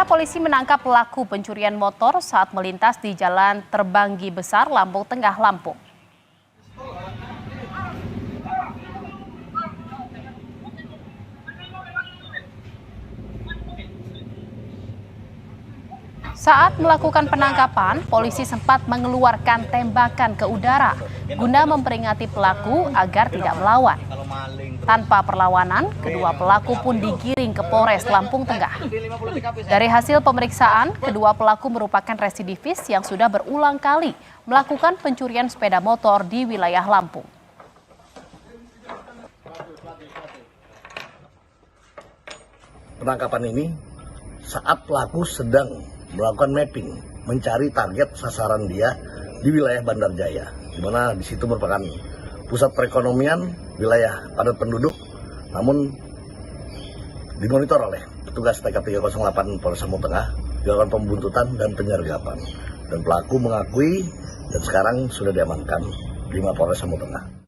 polisi menangkap pelaku pencurian motor saat melintas di Jalan Terbanggi Besar, Lampung Tengah, Lampung. Saat melakukan penangkapan, polisi sempat mengeluarkan tembakan ke udara guna memperingati pelaku agar tidak melawan. Tanpa perlawanan, kedua pelaku pun digiring ke Polres Lampung Tengah. Dari hasil pemeriksaan, kedua pelaku merupakan residivis yang sudah berulang kali melakukan pencurian sepeda motor di wilayah Lampung. Penangkapan ini saat pelaku sedang melakukan mapping, mencari target sasaran dia di wilayah Bandar Jaya, di mana di situ merupakan pusat perekonomian, wilayah padat penduduk, namun dimonitor oleh petugas TK 308 Polres Lampung Tengah, dilakukan pembuntutan dan penyergapan. Dan pelaku mengakui dan sekarang sudah diamankan di Mapolres Lampung Tengah.